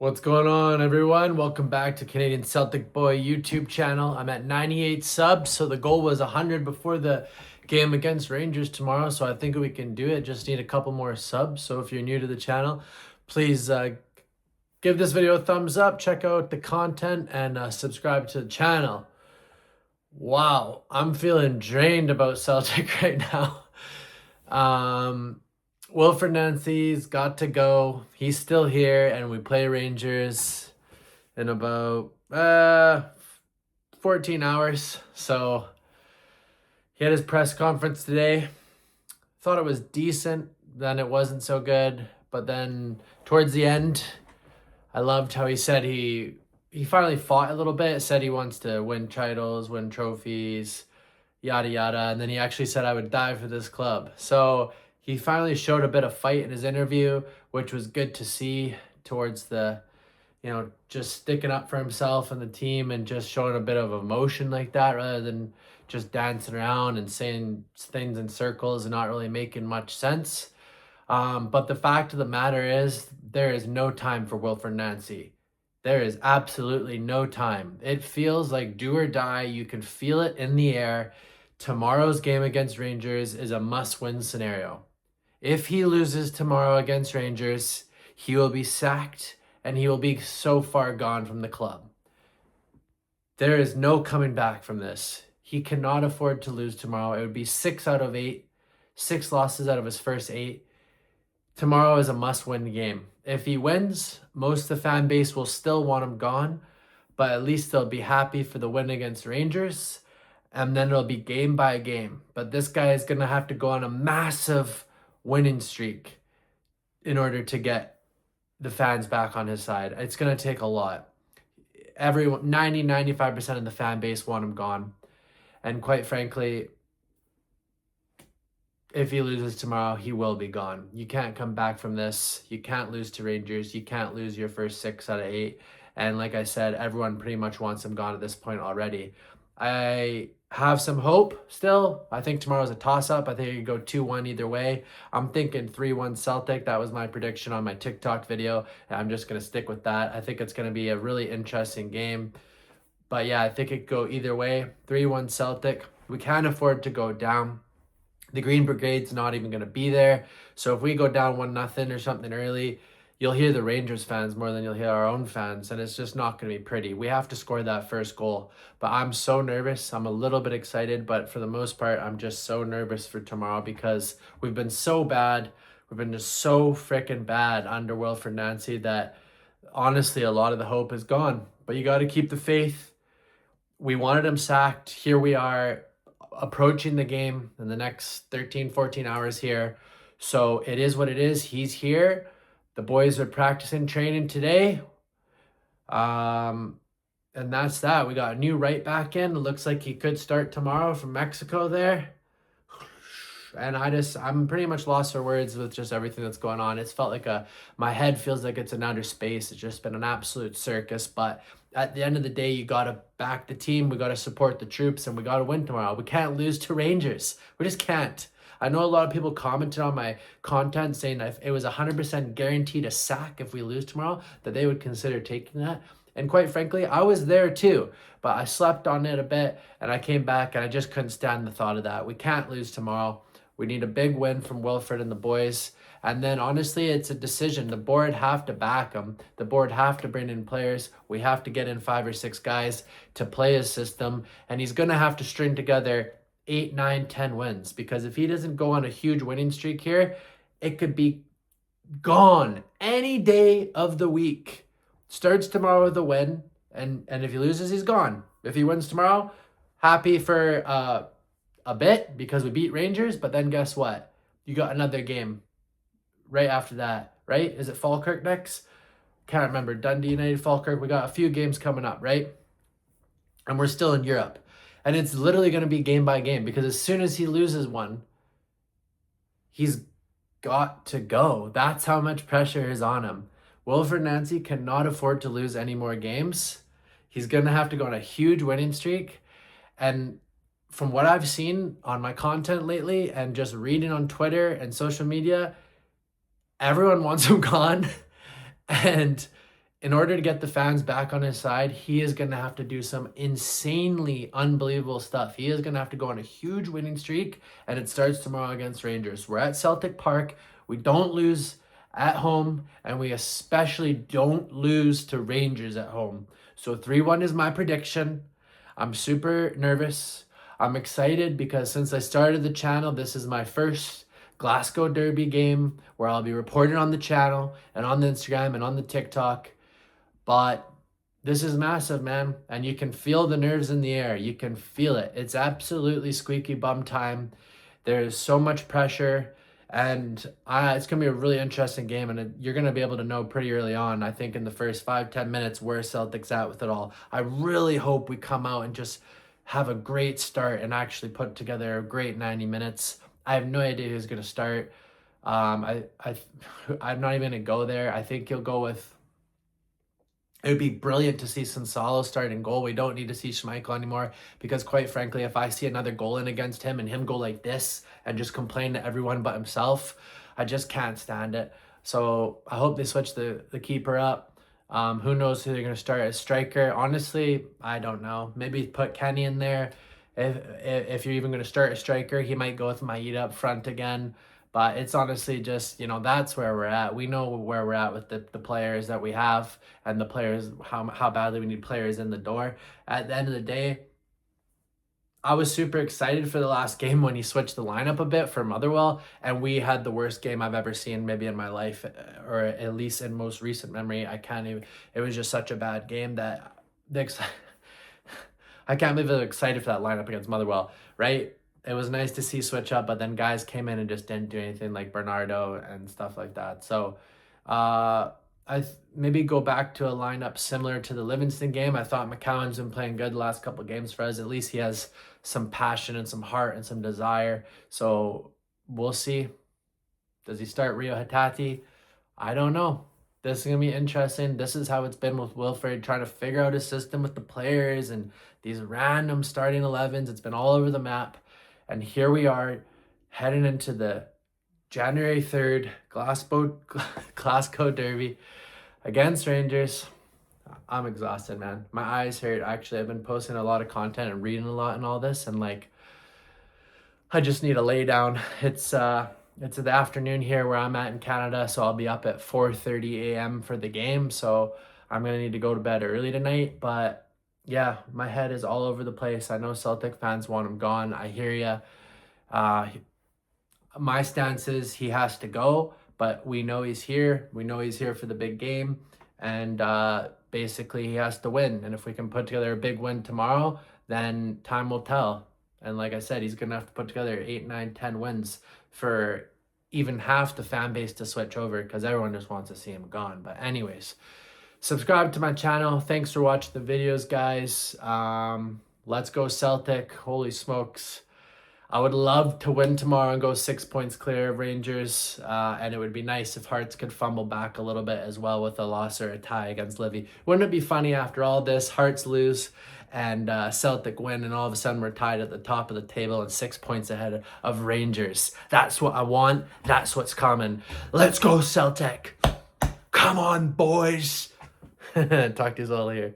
What's going on, everyone? Welcome back to Canadian Celtic Boy YouTube channel. I'm at 98 subs, so the goal was 100 before the game against Rangers tomorrow, so I think we can do it. Just need a couple more subs, so if you're new to the channel, please give this video a thumbs up, check out the content, and subscribe to the channel. Wow, I'm feeling drained about Celtic right now. Wilfred Nancy's got to go. He's still here, and we play Rangers in about 14 hours. So he had his press conference today. Thought it was decent, then it wasn't so good. But then towards the end, I loved how he said he finally fought a little bit, said he wants to win titles, win trophies, yada yada, and then he actually said I would die for this club. So he finally showed a bit of fight in his interview, which was good to see towards the, just sticking up for himself and the team and just showing a bit of emotion like that rather than just dancing around and saying things in circles and not really making much sense. But the fact of the matter is there is no time for Wilfred Nancy. There is absolutely no time. It feels like do or die. You can feel it in the air. Tomorrow's game against Rangers is a must-win scenario. If he loses tomorrow against Rangers, he will be sacked and he will be so far gone from the club. There is no coming back from this. He cannot afford to lose tomorrow. It would be 6 out of 8, 6 losses out of his first 8. Tomorrow is a must-win game. If he wins, most of the fan base will still want him gone, but at least they'll be happy for the win against Rangers, and then it'll be game by game. But this guy is going to have to go on a massive winning streak in order to get the fans back on his side. It's going to take a lot. 95% of the fan base want him gone. And quite frankly, if he loses tomorrow, he will be gone. You can't come back from this. You can't lose to Rangers. You can't lose your first 6 out of 8. And like I said, everyone pretty much wants him gone at this point already. I have some hope still. I think tomorrow's a toss-up. I think it could go 2-1 either way. I'm thinking 3-1 Celtic. That was my prediction on my TikTok video. I'm just going to stick with that. I think it's going to be a really interesting game. But yeah, I think it could go either way. 3-1 Celtic. We can't afford to go down. The Green Brigade's not even going to be there. So if we go down 1-0 or something early, you'll hear the Rangers fans more than you'll hear our own fans, and it's just not going to be pretty. We have to score that first goal. But I'm so nervous. I'm a little bit excited, but for the most part, I'm just so nervous for tomorrow because we've been so bad. We've been just so freaking bad under Wilfred Nancy that honestly, a lot of the hope is gone. But you got to keep the faith. We wanted him sacked. Here we are approaching the game in the next 13, 14 hours here. So it is what it is. He's here. The boys are practicing training today. And that's that. We got a new right back in. It looks like he could start tomorrow from Mexico there. And I'm pretty much lost for words with just everything that's going on. It's felt like my head feels like it's in outer space. It's just been an absolute circus. But at the end of the day, you got to back the team. We got to support the troops, and we got to win tomorrow. We can't lose to Rangers. We just can't. I know a lot of people commented on my content saying that if it was 100% guaranteed a sack if we lose tomorrow, that they would consider taking that. And quite frankly, I was there too, but I slept on it a bit and I came back and I just couldn't stand the thought of that. We can't lose tomorrow. We need a big win from Wilfred and the boys. And then honestly, it's a decision. The board have to back him. The board have to bring in players. We have to get in 5 or 6 guys to play his system. And he's going to have to string together 8, 9, 10 wins, because if he doesn't go on a huge winning streak here, it could be gone any day of the week. Starts tomorrow with a win, and if he loses, he's gone. If he wins tomorrow, happy for a bit because we beat Rangers, but then guess what? You got another game right after that, right? Is it Falkirk next? Can't remember. Dundee United, Falkirk. We got a few games coming up, right? And we're still in Europe. And it's literally going to be game by game because as soon as he loses one, he's got to go. That's how much pressure is on him. Wilfred Nancy cannot afford to lose any more games. He's going to have to go on a huge winning streak. And from what I've seen on my content lately and just reading on Twitter and social media, everyone wants him gone. And in order to get the fans back on his side, he is going to have to do some insanely unbelievable stuff. He is going to have to go on a huge winning streak, and it starts tomorrow against Rangers. We're at Celtic Park. We don't lose at home, and we especially don't lose to Rangers at home. So 3-1 is my prediction. I'm super nervous. I'm excited because since I started the channel, this is my first Glasgow Derby game where I'll be reporting on the channel and on the Instagram and on the TikTok. But this is massive, man. And you can feel the nerves in the air. You can feel it. It's absolutely squeaky bum time. There's so much pressure. And it's going to be a really interesting game. And you're going to be able to know pretty early on, I think, in the first 5-10 minutes where Celtic's at with it all. I really hope we come out and just have a great start and actually put together a great 90 minutes. I have no idea who's going to start. I'm not even going to go there. I think he'll go with... It would be brilliant to see Sonsalo start in goal. We don't need to see Schmeichel anymore because, quite frankly, if I see another goal in against him and him go like this and just complain to everyone but himself, I just can't stand it. So I hope they switch the keeper up. Who knows who they're going to start as striker? Honestly, I don't know. Maybe put Kenny in there. If you're even going to start a striker, he might go with Maeda up front again. But it's honestly just, that's where we're at. We know where we're at with the players that we have and the players, how badly we need players in the door. At the end of the day, I was super excited for the last game when he switched the lineup a bit for Motherwell, and we had the worst game I've ever seen maybe in my life, or at least in most recent memory. It was just such a bad game that I can't believe I was excited for that lineup against Motherwell, right? It was nice to see switch up, but then guys came in and just didn't do anything, like Bernardo and stuff like that. So maybe go back to a lineup similar to the Livingston game. I thought McCowan's been playing good the last couple of games for us. At least he has some passion and some heart and some desire. So we'll see. Does he start Rio Hatate? I don't know. This is going to be interesting. This is how it's been with Wilfred, trying to figure out his system with the players and these random starting 11s. It's been all over the map. And here we are heading into the January 3rd Glasgow Derby against Rangers. I'm exhausted, man. My eyes hurt. Actually, I've been posting a lot of content and reading a lot and all this, and I just need to lay down. It's the afternoon here where I'm at in Canada, so I'll be up at 4:30 a.m. for the game. So I'm gonna need to go to bed early tonight, but yeah, my head is all over the place. I know Celtic fans want him gone. I hear you. My stance is he has to go, but we know he's here. We know he's here for the big game, and basically he has to win. And if we can put together a big win tomorrow, then time will tell. And like I said, he's going to have to put together 8, 9, 10 wins for even half the fan base to switch over, because everyone just wants to see him gone. But anyways, subscribe to my channel. Thanks for watching the videos, guys. Let's go Celtic. Holy smokes. I would love to win tomorrow and go 6 points clear of Rangers. And it would be nice if Hearts could fumble back a little bit as well with a loss or a tie against Livy. Wouldn't it be funny after all this, Hearts lose and Celtic win, and all of a sudden we're tied at the top of the table and 6 points ahead of Rangers. That's what I want. That's what's coming. Let's go Celtic. Come on, boys. Talk to you all later.